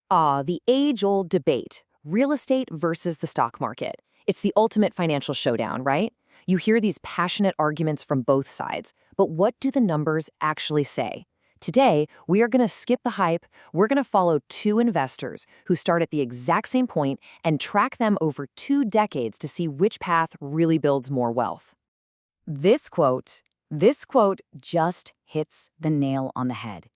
The age-old debate, real estate versus the stock market. It's the ultimate financial showdown, right? You hear these passionate arguments from both sides, but what do the numbers actually say? Today, we are going to skip the hype. We're going to follow two investors who start at the exact same point and track them over 2 decades to see which path really builds more wealth. This quote just hits the nail on the head.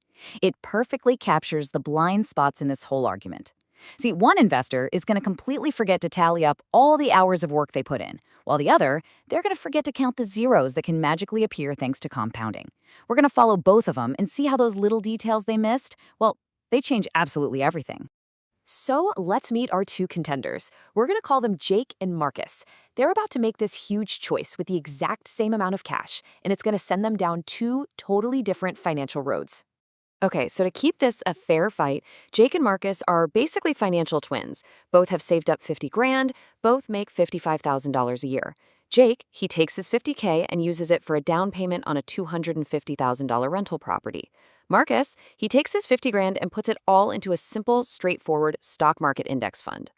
It perfectly captures the blind spots in this whole argument. See, one investor is going to completely forget to tally up all the hours of work they put in, while the other, they're going to forget to count the zeros that can magically appear thanks to compounding. We're going to follow both of them and see how those little details they missed, well, they change absolutely everything. So let's meet our two contenders. We're going to call them Jake and Marcus. They're about to make this huge choice with the exact same amount of cash, and it's going to send them down two totally different financial roads. Okay, so to keep this a fair fight, Jake and Marcus are basically financial twins. Both have saved up 50 grand, both make $55,000 a year. Jake, he takes his 50K and uses it for a down payment on a $250,000 rental property. Marcus, he takes his 50 grand and puts it all into a simple, straightforward stock market index fund.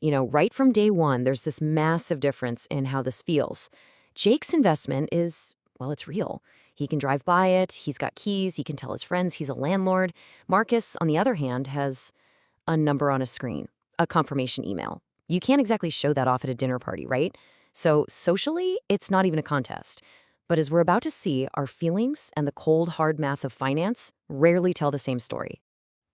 Right from day one, there's this massive difference in how this feels. Jake's investment is, well, it's real. He can drive by it, he's got keys, he can tell his friends he's a landlord. Marcus, on the other hand, has a number on a screen, a confirmation email. You can't exactly show that off at a dinner party, right? So socially, it's not even a contest. But as we're about to see, our feelings and the cold, hard math of finance rarely tell the same story.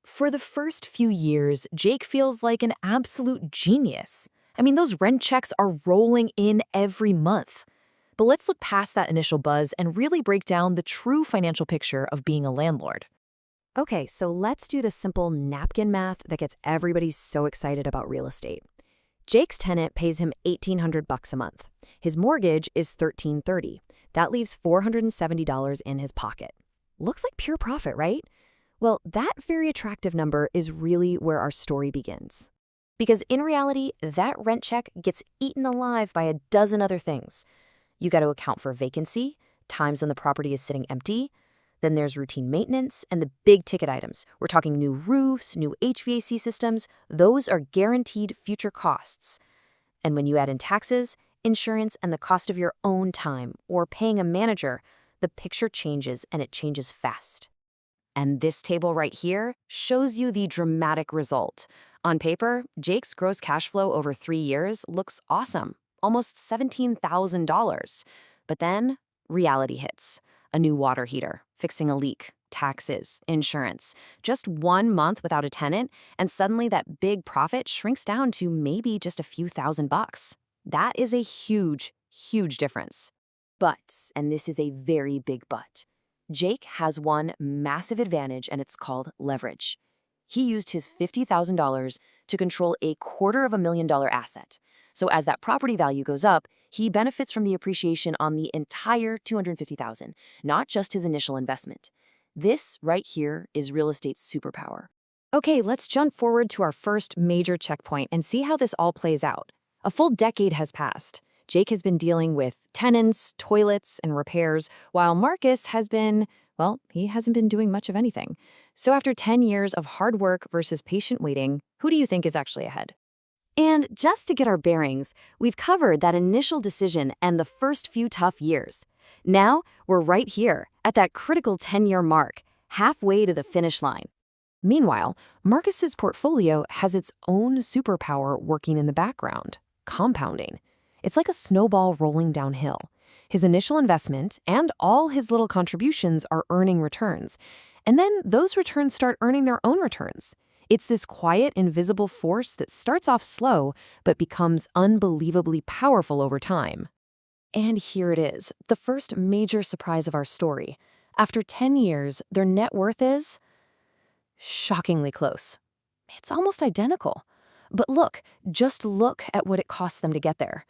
For the first few years, Jake feels like an absolute genius. I mean, those rent checks are rolling in every month. But let's look past that initial buzz and really break down the true financial picture of being a landlord. Okay, so let's do the simple napkin math that gets everybody so excited about real estate. Jake's tenant pays him $1,800 a month. His mortgage is $1,330. That leaves $470 in his pocket. Looks like pure profit, right? Well, that very attractive number is really where our story begins. Because in reality, that rent check gets eaten alive by a dozen other things. You got to account for vacancy, times when the property is sitting empty. Then there's routine maintenance and the big ticket items. We're talking new roofs, new HVAC systems. Those are guaranteed future costs. And when you add in taxes, insurance, and the cost of your own time or paying a manager, the picture changes, and it changes fast. And this table right here shows you the dramatic result. On paper, Jake's gross cash flow over 3 years looks awesome. Almost $17,000. But then reality hits. A new water heater, fixing a leak, taxes, insurance. Just 1 month without a tenant, and suddenly that big profit shrinks down to maybe just a few $1,000s. That is a huge, huge difference. But, and this is a very big but, Jake has one massive advantage, and it's called leverage. He used his $50,000 to control a $250,000 asset. So as that property value goes up, he benefits from the appreciation on the entire $250,000, not just his initial investment. This right here is real estate's superpower. Okay, let's jump forward to our first major checkpoint and see how this all plays out. A full decade has passed. Jake has been dealing with tenants, toilets, and repairs, while Marcus has been, well, he hasn't been doing much of anything. So after 10 years of hard work versus patient waiting, who do you think is actually ahead? And just to get our bearings, we've covered that initial decision and the first few tough years. Now, we're right here, at that critical 10-year mark, halfway to the finish line. Meanwhile, Marcus's portfolio has its own superpower working in the background, compounding. It's like a snowball rolling downhill. His initial investment and all his little contributions are earning returns. And then those returns start earning their own returns. It's this quiet, invisible force that starts off slow but becomes unbelievably powerful over time. And here it is, the first major surprise of our story. After 10 years, their net worth is shockingly close. It's almost identical. But just look at what it cost them to get there.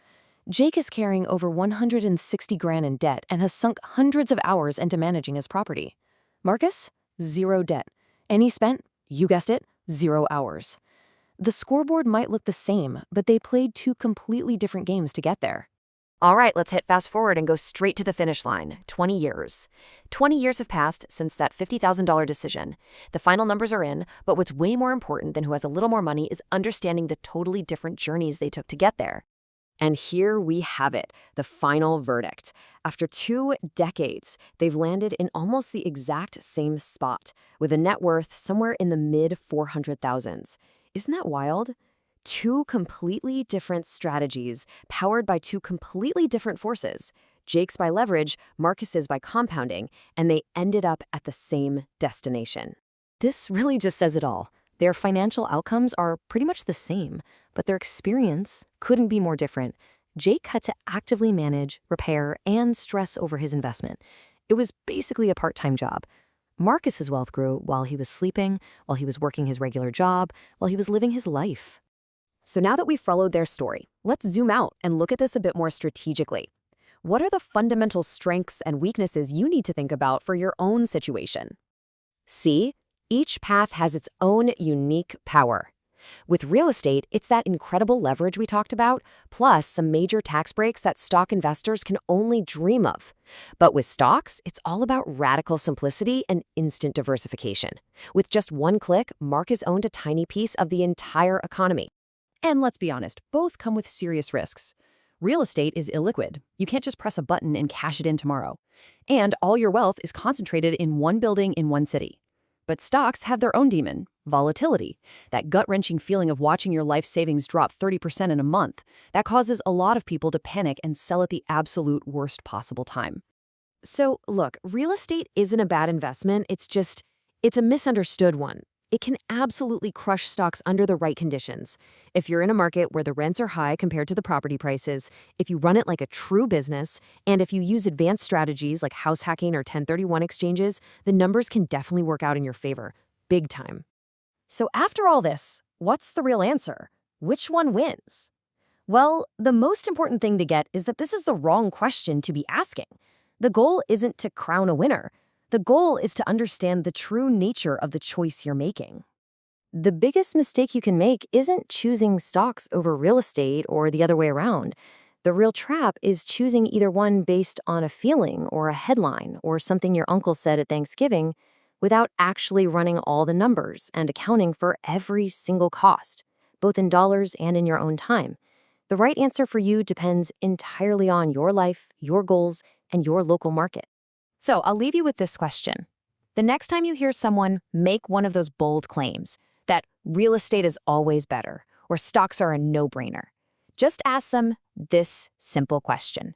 Jake is carrying over 160 grand in debt and has sunk hundreds of hours into managing his property. Marcus, 0 debt. And he spent, you guessed it, 0 hours. The scoreboard might look the same, but they played two completely different games to get there. All right, let's hit fast forward and go straight to the finish line. 20 years. 20 years have passed since that $50,000 decision. The final numbers are in, but what's way more important than who has a little more money is understanding the totally different journeys they took to get there. And here we have it, the final verdict. After 2 decades, they've landed in almost the exact same spot, with a net worth somewhere in the mid-400,000s. Isn't that wild? 2 completely different strategies, powered by 2 completely different forces. Jake's by leverage, Marcus's by compounding, and they ended up at the same destination. This really just says it all. Their financial outcomes are pretty much the same, but their experience couldn't be more different. Jake had to actively manage, repair, and stress over his investment. It was basically a part-time job. Marcus's wealth grew while he was sleeping, while he was working his regular job, while he was living his life. So now that we've followed their story, let's zoom out and look at this a bit more strategically. What are the fundamental strengths and weaknesses you need to think about for your own situation? See, each path has its own unique power. With real estate, it's that incredible leverage we talked about, plus some major tax breaks that stock investors can only dream of. But with stocks, it's all about radical simplicity and instant diversification. With just one click, Marcus owned a tiny piece of the entire economy. And let's be honest, both come with serious risks. Real estate is illiquid. You can't just press a button and cash it in tomorrow. And all your wealth is concentrated in one building in one city. But stocks have their own demon, volatility. That gut-wrenching feeling of watching your life savings drop 30% in a month. That causes a lot of people to panic and sell at the absolute worst possible time. So, look, real estate isn't a bad investment. It's a misunderstood one. It can absolutely crush stocks under the right conditions. If you're in a market where the rents are high compared to the property prices, if you run it like a true business, and if you use advanced strategies like house hacking or 1031 exchanges, the numbers can definitely work out in your favor. Big time. So after all this, what's the real answer? Which one wins? Well, the most important thing to get is that this is the wrong question to be asking. The goal isn't to crown a winner. The goal is to understand the true nature of the choice you're making. The biggest mistake you can make isn't choosing stocks over real estate or the other way around. The real trap is choosing either one based on a feeling or a headline or something your uncle said at Thanksgiving without actually running all the numbers and accounting for every single cost, both in dollars and in your own time. The right answer for you depends entirely on your life, your goals, and your local market. So I'll leave you with this question. The next time you hear someone make one of those bold claims, that real estate is always better, or stocks are a no-brainer, just ask them this simple question.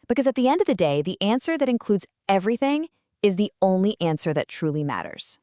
Because at the end of the day, the answer that includes everything is the only answer that truly matters.